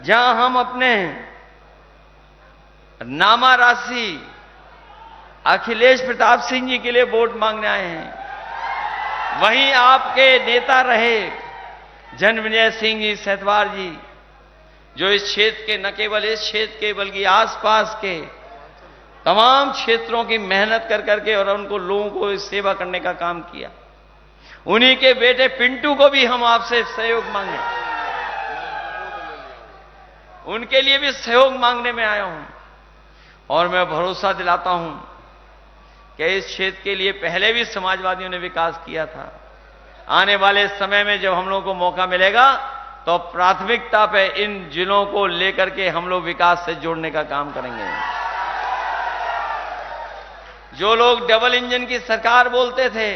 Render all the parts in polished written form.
जहां हम अपने नामा राशि अखिलेश प्रताप सिंह जी के लिए वोट मांगने आए हैं, वहीं आपके नेता रहे जन्मेजय सिंह जी सेतवार जी, जो इस क्षेत्र के, न केवल इस क्षेत्र के बल्कि आसपास के तमाम क्षेत्रों की मेहनत कर करके और उनको लोगों को सेवा करने का काम किया, उन्हीं के बेटे पिंटू को भी हम आपसे सहयोग मांगे, उनके लिए भी सहयोग मांगने में आया हूं। और मैं भरोसा दिलाता हूं कि इस क्षेत्र के लिए पहले भी समाजवादियों ने विकास किया था। आने वाले समय में जब हम लोगों को मौका मिलेगा तो प्राथमिकता पे इन जिलों को लेकर के हम लोग विकास से जोड़ने का काम करेंगे। जो लोग डबल इंजन की सरकार बोलते थे,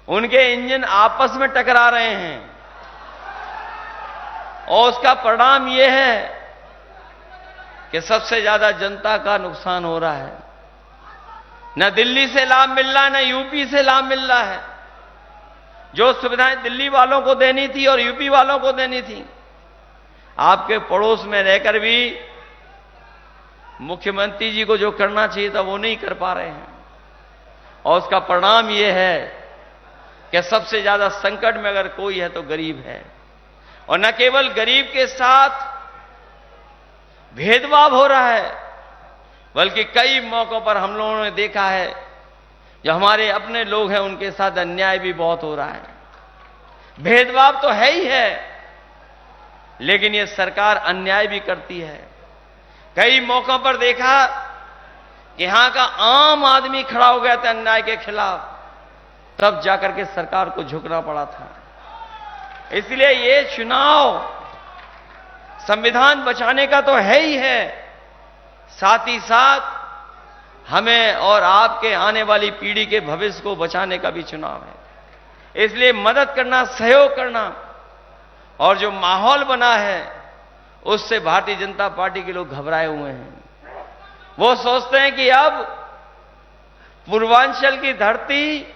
उनके इंजन आपस में टकरा रहे हैं और उसका परिणाम यह है कि सबसे ज्यादा जनता का नुकसान हो रहा है। न दिल्ली से लाभ मिल रहा है, न यूपी से लाभ मिल रहा है। जो सुविधाएं दिल्ली वालों को देनी थी और यूपी वालों को देनी थी, आपके पड़ोस में रहकर भी मुख्यमंत्री जी को जो करना चाहिए था वो नहीं कर पा रहे हैं। और उसका परिणाम यह है कि सबसे ज्यादा संकट में अगर कोई है तो गरीब है। और न केवल गरीब के साथ भेदभाव हो रहा है, बल्कि कई मौकों पर हम लोगों ने देखा है जो हमारे अपने लोग हैं उनके साथ अन्याय भी बहुत हो रहा है। भेदभाव तो है ही है, लेकिन ये सरकार अन्याय भी करती है। कई मौकों पर देखा कि यहां का आम आदमी खड़ा हो गया था अन्याय के खिलाफ, तब जाकर के सरकार को झुकना पड़ा था। इसलिए ये चुनाव संविधान बचाने का तो है ही है, साथ ही साथ हमें और आपके आने वाली पीढ़ी के भविष्य को बचाने का भी चुनाव है। इसलिए मदद करना, सहयोग करना, और जो माहौल बना है उससे भारतीय जनता पार्टी के लोग घबराए हुए हैं। वो सोचते हैं कि अब पूर्वांचल की धरती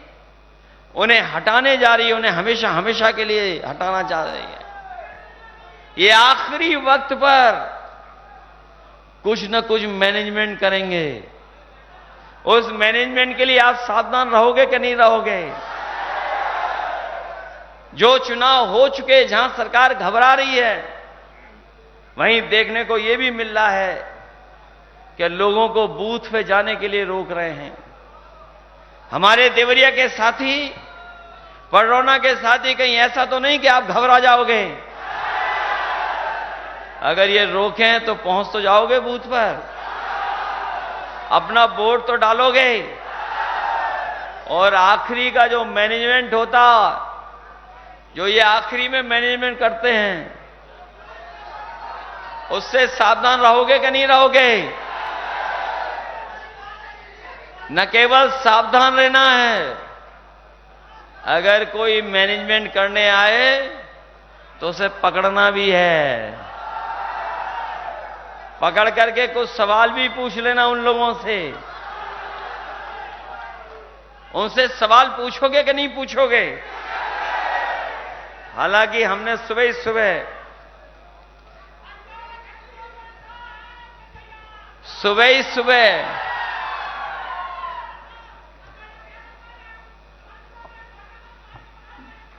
उन्हें हटाने जा रही है, उन्हें हमेशा हमेशा के लिए हटाना चाह रही है। ये आखिरी वक्त पर कुछ न कुछ मैनेजमेंट करेंगे। उस मैनेजमेंट के लिए आप सावधान रहोगे कि नहीं रहोगे? जो चुनाव हो चुके, जहां सरकार घबरा रही है, वहीं देखने को यह भी मिल रहा है कि लोगों को बूथ पे जाने के लिए रोक रहे हैं। हमारे देवरिया के साथी, पडरौना के साथी, कहीं ऐसा तो नहीं कि आप घबरा जाओगे? अगर ये रोकें तो पहुंच तो जाओगे बूथ पर, अपना वोट तो डालोगे। और आखिरी का जो मैनेजमेंट होता, जो ये आखिरी में मैनेजमेंट करते हैं, उससे सावधान रहोगे कि नहीं रहोगे? न केवल सावधान रहना है, अगर कोई मैनेजमेंट करने आए तो उसे पकड़ना भी है। पकड़ करके कुछ सवाल भी पूछ लेना उन लोगों से। उनसे सवाल पूछोगे कि नहीं पूछोगे? हालांकि हमने सुबह ही सुबह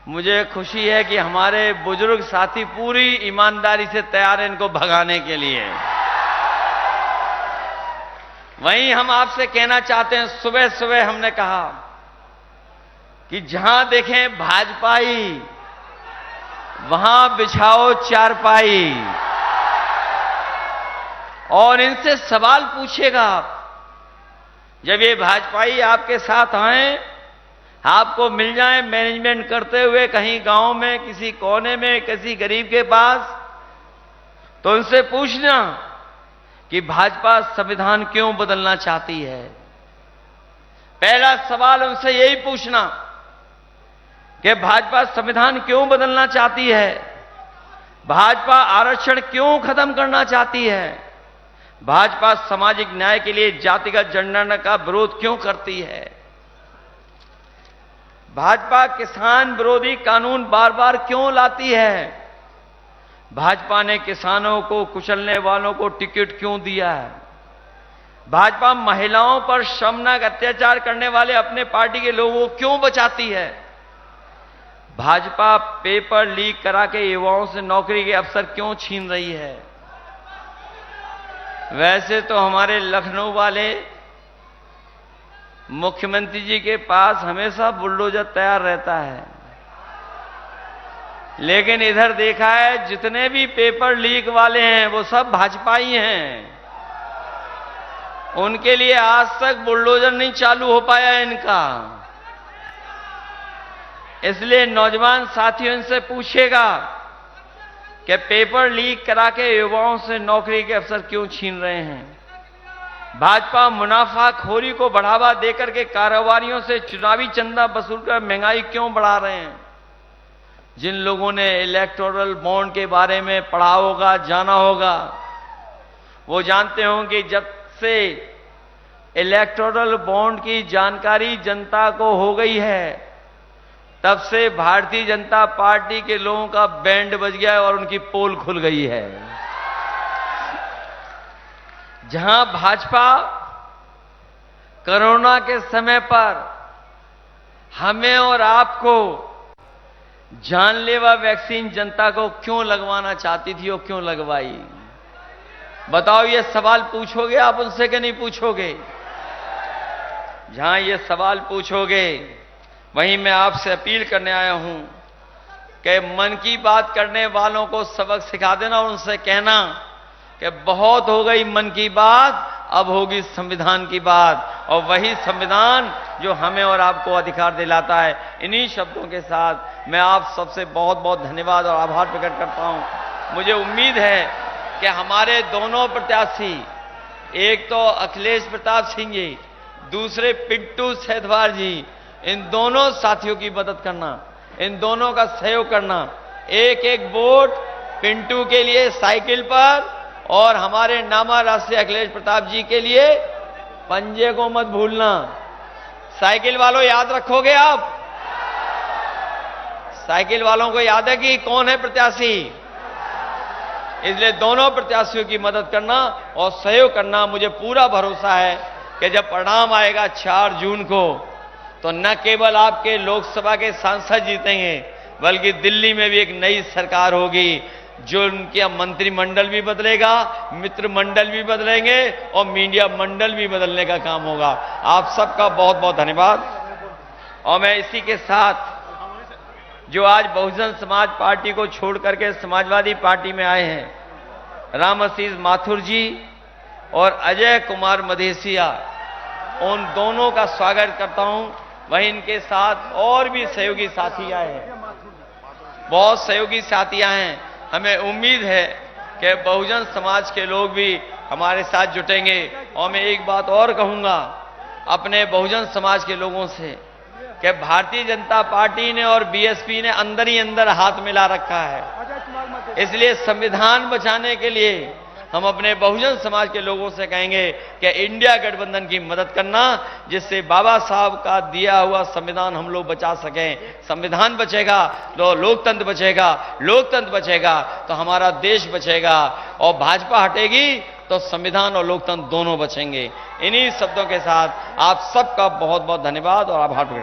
मुझे खुशी है कि हमारे बुजुर्ग साथी पूरी ईमानदारी से तैयार हैं इनको भगाने के लिए। वहीं हम आपसे कहना चाहते हैं, सुबह सुबह हमने कहा कि जहां देखें भाजपाई, वहां बिछाओ चारपाई, और इनसे सवाल पूछिएगा आप। जब ये भाजपाई आपके साथ आए, आपको मिल जाए मैनेजमेंट करते हुए कहीं गांव में, किसी कोने में, किसी गरीब के पास, तो उनसे पूछना कि भाजपा संविधान क्यों बदलना चाहती है। पहला सवाल उनसे यही पूछना कि भाजपा संविधान क्यों बदलना चाहती है, भाजपा आरक्षण क्यों खत्म करना चाहती है, भाजपा सामाजिक न्याय के लिए जातिगत जनगणना का विरोध क्यों करती है, भाजपा किसान विरोधी कानून बार बार क्यों लाती है, भाजपा ने किसानों को, कुचलने वालों को टिकट क्यों दिया है? भाजपा महिलाओं पर शर्मनाक अत्याचार करने वाले अपने पार्टी के लोगों को क्यों बचाती है? भाजपा पेपर लीक करा के युवाओं से नौकरी के अवसर क्यों छीन रही है? वैसे तो हमारे लखनऊ वाले मुख्यमंत्री जी के पास हमेशा बुलडोजर तैयार रहता है, लेकिन इधर देखा है जितने भी पेपर लीक वाले हैं वो सब भाजपाई हैं। उनके लिए आज तक बुलडोजर नहीं चालू हो पाया इनका। इसलिए नौजवान साथियों इनसे पूछेगा कि पेपर लीक करा के युवाओं से नौकरी के अवसर क्यों छीन रहे हैं? भाजपा मुनाफाखोरी को बढ़ावा देकर के कारोबारियों से चुनावी चंदा वसूलकर महंगाई क्यों बढ़ा रहे हैं? जिन लोगों ने इलेक्टोरल बॉन्ड के बारे में पढ़ा होगा, जाना होगा, वो जानते होंगे जब से इलेक्टोरल बॉन्ड की जानकारी जनता को हो गई है, तब से भारतीय जनता पार्टी के लोगों का बैंड बज गया है और उनकी पोल खुल गई है। जहां भाजपा कोरोना के समय पर हमें और आपको जानलेवा वैक्सीन जनता को क्यों लगवाना चाहती थी और क्यों लगवाई? बताओ, ये सवाल पूछोगे आप उनसे कि नहीं पूछोगे? जहां ये सवाल पूछोगे वहीं मैं आपसे अपील करने आया हूं कि मन की बात करने वालों को सबक सिखा देना और उनसे कहना कि बहुत हो गई मन की बात, अब होगी संविधान की बात, और वही संविधान जो हमें और आपको अधिकार दिलाता है। इन्हीं शब्दों के साथ मैं आप सबसे बहुत बहुत धन्यवाद और आभार प्रकट करता हूं। मुझे उम्मीद है कि हमारे दोनों प्रत्याशी, एक तो अखिलेश प्रताप सिंह जी, दूसरे पिंटू सेधवार जी, इन दोनों साथियों की मदद करना, इन दोनों का सहयोग करना। एक एक वोट पिंटू के लिए साइकिल पर और हमारे नामा राष्ट्रीय अखिलेश प्रताप जी के लिए पंजे को मत भूलना। साइकिल वालों याद रखोगे आप? साइकिल वालों को याद है कि कौन है प्रत्याशी? इसलिए दोनों प्रत्याशियों की मदद करना और सहयोग करना। मुझे पूरा भरोसा है कि जब परिणाम आएगा 4 जून को, तो न केवल आपके लोकसभा के सांसद जीतेंगे, बल्कि दिल्ली में भी एक नई सरकार होगी, जो उनके मंत्रिमंडल भी बदलेगा, मित्र मंडल भी बदलेंगे और मीडिया मंडल भी बदलने का काम होगा। आप सबका बहुत बहुत धन्यवाद। और मैं इसी के साथ जो आज बहुजन समाज पार्टी को छोड़ करके समाजवादी पार्टी में आए हैं, रामाशीष माथुर जी और अजय कुमार मधेसिया, उन दोनों का स्वागत करता हूं। वहीं इनके साथ और भी सहयोगी साथी आए हैं, बहुत सहयोगी साथियां हैं। हमें उम्मीद है कि बहुजन समाज के लोग भी हमारे साथ जुटेंगे। और मैं एक बात और कहूंगा अपने बहुजन समाज के लोगों से कि भारतीय जनता पार्टी ने और बीएसपी ने अंदर ही अंदर हाथ मिला रखा है। इसलिए संविधान बचाने के लिए हम अपने बहुजन समाज के लोगों से कहेंगे कि इंडिया गठबंधन की मदद करना, जिससे बाबा साहब का दिया हुआ संविधान हम लोग बचा सकें। संविधान बचेगा तो लोकतंत्र बचेगा, लोकतंत्र बचेगा तो हमारा देश बचेगा, और भाजपा हटेगी तो संविधान और लोकतंत्र दोनों बचेंगे। इन्हीं शब्दों के साथ आप सबका बहुत बहुत धन्यवाद और आभार प्रकट